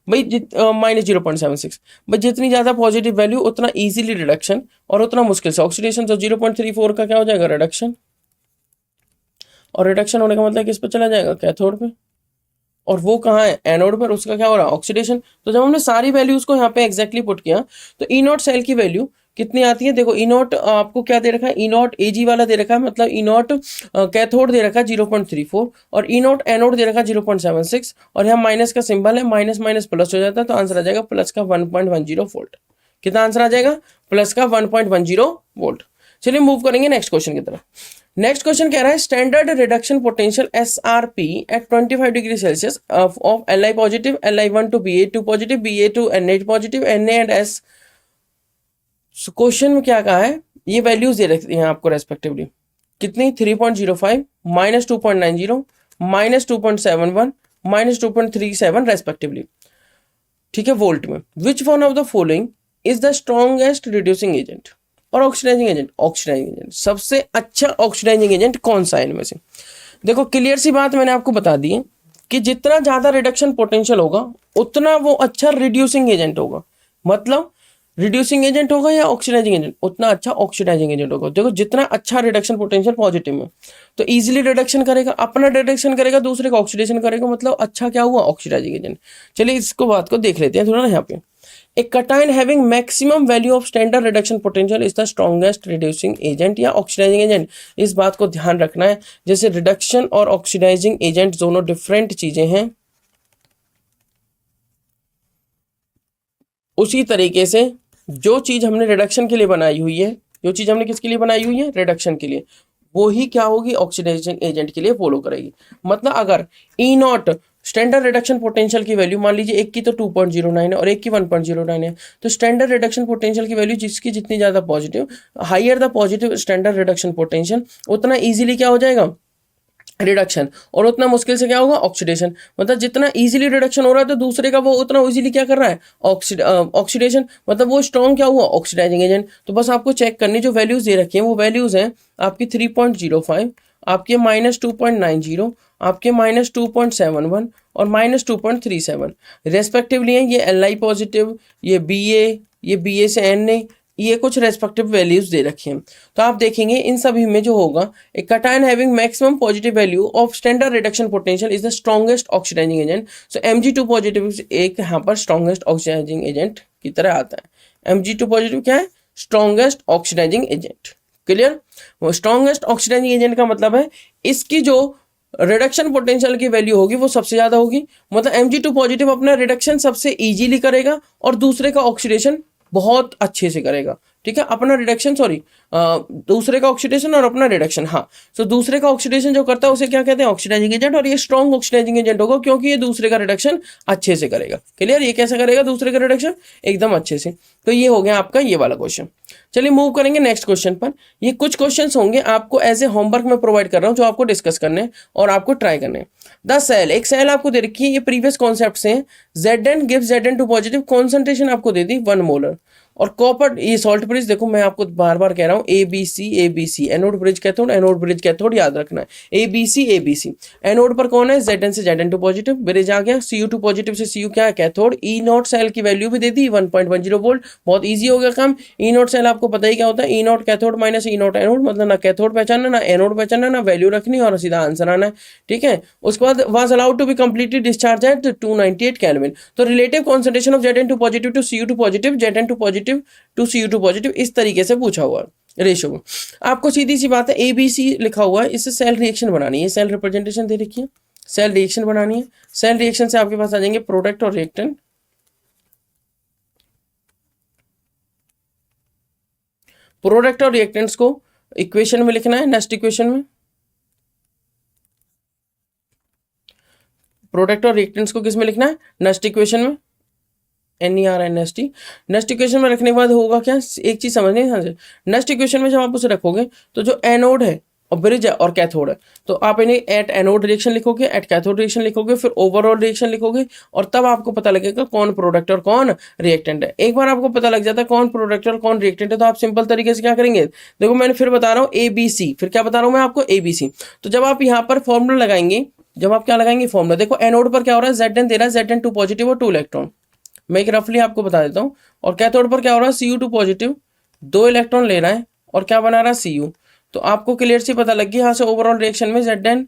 भाई, -0.76. भाई जितनी ज्यादा पॉजिटिव वैल्यू उतना इजीली रिडक्शन और उतना मुश्किल से ऑक्सीडेशन. तो 0.34 का क्या हो जाएगा रिडक्शन, और रिडक्शन होने का मतलब किस पे चला जाएगा कैथोड पे, और वो कहाँ है एनोड पर, उसका क्या हो रहा है ऑक्सीडेशन. तो जब हमने सारी वैल्यूज को यहाँ पे एग्जैक्टली पुट किया तो ई नॉट सेल की वैल्यू कितनी आती है, देखो ई नॉट आपको क्या दे रखा है, ई नॉट एजी वाला दे रखा है, मतलब ई नॉट कैथोड दे रखा है 0.34 और ई नॉट एनोड दे रखा है 0.76 और यहाँ माइनस का सिंबल है, माइनस माइनस प्लस हो जाता है, तो आंसर आ जाएगा प्लस का 1.10 वोल्ट. कितना आंसर आ जाएगा प्लस का 1.10 वोल्ट. चलिए मूव करेंगे नेक्स्ट क्वेश्चन की तरफ. नेक्स्ट क्वेश्चन कह रहा है standard reduction potential SRP at 25 degree Celsius of Li positive, Li1 to Ba2 positive, Ba2 Na positive, Na and S. क्वेश्चन में क्या कहा है, ये वैल्यूज दे रखती हैं आपको रेस्पेक्टिवली कितनी, 3.05, -2.90, -2.71, -2.37 रेस्पेक्टिवली. ठीक है, वोल्ट में. Which one of the following is the strongest reducing agent और ऑक्सीडाइजिंग एजेंट. ऑक्सीडाइजिंग एजेंट, सबसे अच्छा ऑक्सीडाइजिंग एजेंट कौन सा है इनमें से. देखो क्लियर सी बात मैंने आपको बता दी है कि जितना ज्यादा रिडक्शन पोटेंशियल होगा उतना वो अच्छा रिड्यूसिंग एजेंट होगा. मतलब रिड्यूसिंग एजेंट होगा या ऑक्सीडाइजिंग एजेंट, उतना अच्छा ऑक्सीडाइजिंग एजेंट होगा. देखो जितना अच्छा रिडक्शन पोटेंशियल पॉजिटिव में तो इजीली रिडक्शन करेगा, अपना रिडक्शन करेगा, दूसरे का ऑक्सीडेशन करेगा, मतलब अच्छा क्या हुआ ऑक्सीडाइजिंग एजेंट. चलिए इसको बात को देख लेते हैं थोड़ा ना. यहाँ पे A cation having maximum value of standard reduction potential is the strongest reducing agent या oxidizing agent. इस बात को ध्यान रखना है, जैसे रिडक्शन और ऑक्सीडाइजिंग एजेंट दोनों डिफरेंट चीजें हैं, उसी तरीके से जो चीज हमने रिडक्शन के लिए बनाई हुई है, जो चीज हमने किसके लिए बनाई हुई है रिडक्शन के लिए, वो ही क्या होगी ऑक्सीडाइजिंग एजेंट के लिए फॉलो करेगी. मतलब अगर ई नॉट स्टैंडर्ड रिडक्शन पोटेंशियल की वैल्यू मान लीजिए एक की तो 2.09 है और एक की 1.09 है, तो स्टैंडर्ड रिडक्शन पोटेंशियल की वैल्यू जिसकी जितनी ज़्यादा positive, higher the positive standard reduction potential, उतना इजीली क्या हो जाएगा रिडक्शन, और उतना मुश्किल से क्या होगा ऑक्सीडेशन. मतलब जितना इजीली रिडक्शन हो रहा है तो दूसरे का वो उतना इजीली क्या कर रहा है ऑक्सीडेशन, मतलब वो स्ट्रॉन्ग क्या हुआ ऑक्सीडाइजिंग एजेंट. तो बस आपको चेक करनी जो वैल्यूज दे रखी है वो वैल्यूज हैं आपकी 3.05, आपके -2.90, आपके -2.71 और -2.37 रेस्पेक्टिवली हैं. ये Li पॉजिटिव, ये Ba, ये Ba से Na, ये कुछ रेस्पेक्टिव वैल्यूज दे रखी हैं. तो आप देखेंगे इन सभी में जो होगा एक cation having maximum positive value of standard reduction potential is the strongest oxidising agent. So Mg2 positive एक यहाँ पर स्ट्रॉन्गेस्ट ऑक्सीडाइजिंग एजेंट की तरह आता है. Mg2 पॉजिटिव क्या है स्ट्रॉन्गेस्ट ऑक्सीडाइजिंग एजेंट. क्लियर, वो स्ट्रॉन्गेस्ट ऑक्सीडाइजिंग एजेंट का मतलब है इसकी जो रिडक्शन पोटेंशियल की वैल्यू होगी वो सबसे ज्यादा होगी. मतलब Mg2 पॉजिटिव अपना रिडक्शन सबसे इजीली करेगा और दूसरे का ऑक्सीडेशन बहुत अच्छे से करेगा. ठीक है, अपना रिडक्शन, सॉरी दूसरे का ऑक्सीडेशन और अपना रिडक्शन, हाँ। सो दूसरे का ऑक्सीडेशन जो करता है उसे क्या कहते हैं, ऑक्सीडाइजिंग एजेंट, और ये स्ट्रॉन्ग ऑक्सीडाइजिंग एजेंट होगा क्योंकि ये दूसरे का रिडक्शन अच्छे से करेगा। क्लियर, ये कैसे करेगा दूसरे का रिडक्शन, एकदम अच्छे से। तो ये हो गया आपका ये वाला क्वेश्चन। चलिए मूव करेंगे नेक्स्ट क्वेश्चन पर। ये कुछ क्वेश्चंस होंगे आपको एज ए होमवर्क में प्रोवाइड कर रहा हूँ, जो आपको डिस्कस करने हैं और आपको ट्राई करने हैं। द सेल, एक सेल आपको दे रखी है, ये प्रीवियस कॉन्सेप्ट से है। Zn gives Zn2 positive, concentration आपको दे दी 1 मोलर। और कॉपर, ये सॉल्ट ब्रिज, देखो मैं आपको बार बार कह रहा हूँ ABC, anode bridge cathode, anode bridge cathode याद रखना है, ABC। एनोड पर कौन है, Zn से Zn2 पॉजिटिव, ब्रिज आ गया Cu2 पॉजिटिव से Cu क्या है, कैथोड। ई नॉट सेल की वैल्यू भी दे दी 1.10 वोल्ट, बहुत ईजी हो गया काम। ई नॉट सेल आपको पता ही क्या होता है, E naught cathode minus E naught anode, मतलब ना कैथोड पहचानना ना एनोड पहचानना, ना वैल्यू रखनी और सीधा आंसर आना है। ठीक है, उसके बाद was allowed to be completely discharge at 298 kelvin. तो relative concentration of Zn2 positive to Cu2 positive, Zn2 positive to Cu2 positive, इस तरीके से पूछा हुआ है रेशो में। आपको सीधी सी बात है, ABC लिखा हुआ है, इससे सेल रिएक्शन बनानी है, सेल रिप्रेजेंटेशन दे रखी है, सेल रिएक्शन बनानी है। सेल रिएक्शन से आपके पास आ जाएंगे प्रोडक्ट और रिएक्टेंट। प्रोडक्ट और रिएक्टेंट्स को इक्वेशन में लिखना है, नेक्स्ट इक्वेशन में। प्रोडक्ट और रिएक्टेंट्स को किस में लिखना है, नेक्स्ट इक्वेशन में, NERNST। नेक्स्ट इक्वेशन में रखने के बाद होगा क्या, एक चीज समझने ध्यान से। नेक्स्ट इक्वेशन में जब आप उसे रखोगे तो जो एनोड है और ब्रिज है और कैथोड है, तो आप इन्हें एट एनोड रिएक्शन लिखोगे, एट कैथोड रिएक्शन लिखोगे, फिर ओवरऑल रिएक्शन लिखोगे, और तब आपको पता लगेगा कौन प्रोडक्ट और कौन रिएक्टेंट है। एक बार आपको पता लग जाता है कौन प्रोडक्ट और कौन रिएक्टेंट है, तो आप सिंपल तरीके से क्या करेंगे, देखो मैंने फिर बता रहा हूँ ABC, फिर क्या बता रहा हूँ मैं आपको, ABC। तो जब आप यहाँ पर फॉर्मूला लगाएंगे, जब आप क्या लगाएंगे फॉर्मूला, देखो एनोड पर क्या हो रहा है, Zn दे रहा है, Zn2 पॉजिटिव और 2 इलेक्ट्रॉन, मैं एक रफली आपको बता देता हूँ। और कैथोड पर क्या हो रहा है, Cu2 पॉजिटिव 2 इलेक्ट्रॉन ले रहा है और क्या बना रहा है, Cu। तो आपको क्लियर सी पता लग गई यहाँ से, ओवरऑल रिएक्शन में Zn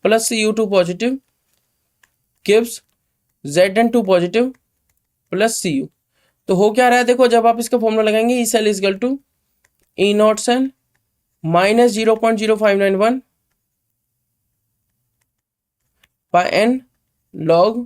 plus Cu2 positive gives Zn2 positive plus Cu। तो हो क्या रहा है, देखो जब आप इसका फॉर्मूला लगाएंगे, E cell is equal to E naught cell minus 0.0591 by n log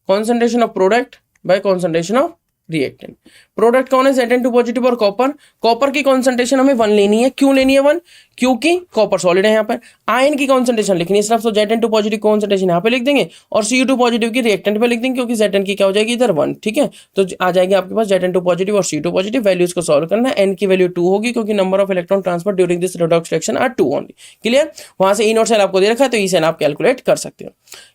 concentration of product by concentration of reactant. Product कौन है, Zn2 पॉजिटिव और कॉपर। कॉपर की कॉन्सेंट्रेशन हमें 1 लेनी है, क्यों लेनी है 1, क्योंकि कॉपर सॉलिड है यहाँ पर। आयन की कॉन्सेंट्रेशन लिखनी है सिर्फ, तो Zn2 पॉजिटिव कॉन्सेंट्रेशन यहाँ पे लिख देंगे और Cu2 पॉजिटिव की रिएक्टेंट पे लिख देंगे, क्योंकि Zn की क्या हो जाएगी इधर 1। ठीक है, तो आ जाएगी आपके पास Zn2 पॉजिटिव और Cu2 पॉजिटिव। वैल्यूज को सॉल्व करना है, n की वैल्यू 2 होगी क्योंकि number of electron transfer during this redox reaction are 2 only. Clear, वहां से ई नॉट सेल आपको दे रखा है, तो ई सेल आप कैलकुलेट कर सकते हो।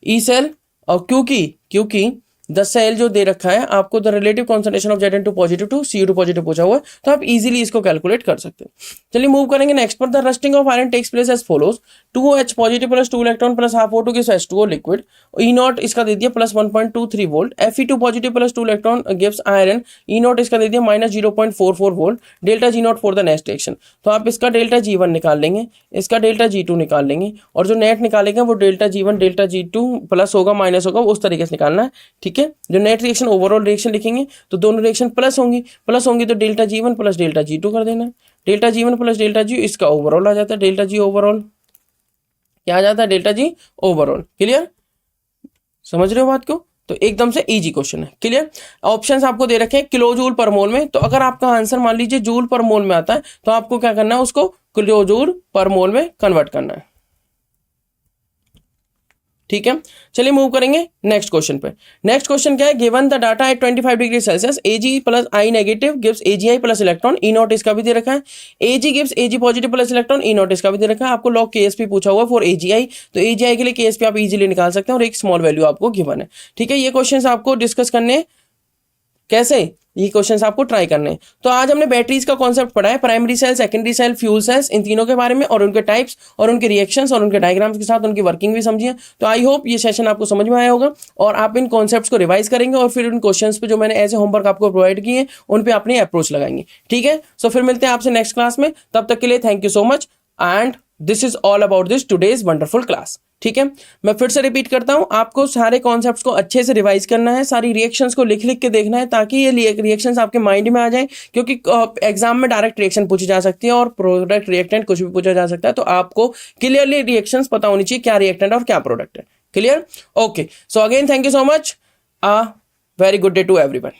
ई सेल, और क्योंकि द सेल जो दे रखा है आपको, the relative concentration of Zn2 positive to Cu2 positive पूछा हुआ है, तो आप इजीली इसको कैलकुलेट कर सकते हैं। चलिए मूव करेंगे नेक्स्ट पर। The rusting of iron takes place as follows, 2H positive plus 2 electron plus half O2 gives H2O liquid. E naught इसका दे दिया plus 1.23 volt. Fe2 positive plus 2 electron gives iron. E naught इसका दे दिया minus 0.44 volt. Delta G naught for the next reaction, तो आप इसका डेल्टा G1 निकाल लेंगे, इसका डेल्टा G2 निकाल लेंगे, और जो नेट निकालेंगे वो delta G1 delta G2 plus होगा माइनस होगा, उस तरीके से निकालना है। ठीक है, जो नेट ओवरऑल रिएक्शन लिखेंगे तो दोनों रिएक्शन प्लस होंगी तो delta G1 plus delta G2 कर देना। Delta G1 plus delta G, इसका ओवरऑल आ जाता है डेल्टा G ओवरऑल, क्या आ जाता है डेल्टा G ओवरऑल। क्लियर, समझ रहे हो बात को, तो एकदम से इजी क्वेश्चन है। क्लियर, ऑप्शंस आपको दे रखे हैं किलो जूल पर मोल में, तो अगर आपका आंसर मान लीजिए जूल पर मोल में आता है तो आपको क्या करना है, उसको किलो जूल पर मोल में कन्वर्ट करना है। ठीक है, चलिए मूव करेंगे नेक्स्ट क्वेश्चन पे। नेक्स्ट क्वेश्चन क्या है, given the data at 25 degree Celsius, Ag plus I negative gives AgI plus electron. E naught इसका भी दे रखा है। Ag gives Ag positive plus electron, ई नॉट इसका भी दे रखा है। आपको लॉग KSP पूछा हुआ फॉर AgI, तो AgI के लिए KSP आप इजीली निकाल सकते हैं और एक स्मॉल वैल्यू आपको गिवन है। ठीक है, ये क्वेश्चन आपको डिस्कस करने कैसे, ये क्वेश्चंस आपको ट्राई करने हैं। तो आज हमने बैटरीज का कॉन्सेप्ट पढ़ा है, primary cell, secondary cell, fuel cells, इन तीनों के बारे में, और उनके टाइप्स और उनके रिएक्शंस और उनके डायग्राम्स के साथ उनकी वर्किंग भी समझी है। तो आई होप ये सेशन आपको समझ में आया होगा और आप इन कॉन्सेप्ट्स को रिवाइज करेंगे और फिर उन क्वेश्चंस पे जो मैंने ऐसे होमवर्क आपको प्रोवाइड किए हैं उन पे अपनी अप्रोच लगाएंगे। ठीक है, सो फिर मिलते हैं आपसे नेक्स्ट क्लास में, तब तक के लिए thank you so much and this is all about this today's wonderful class. ठीक है, मैं फिर से रिपीट करता हूं, आपको सारे कॉन्सेप्ट्स को अच्छे से रिवाइज करना है, सारी रिएक्शंस को लिख लिख के देखना है ताकि ये रिएक्शंस आपके माइंड में आ जाए, क्योंकि एग्जाम में डायरेक्ट रिएक्शन पूछी जा सकती है और प्रोडक्ट रिएक्टेंट कुछ भी पूछा जा सकता है, तो आपको क्लियरली रिएक्शंस पता होनी चाहिए क्या रिएक्टेंट और क्या प्रोडक्ट है। Clear, okay, so again thank you so much, very good day to everyone.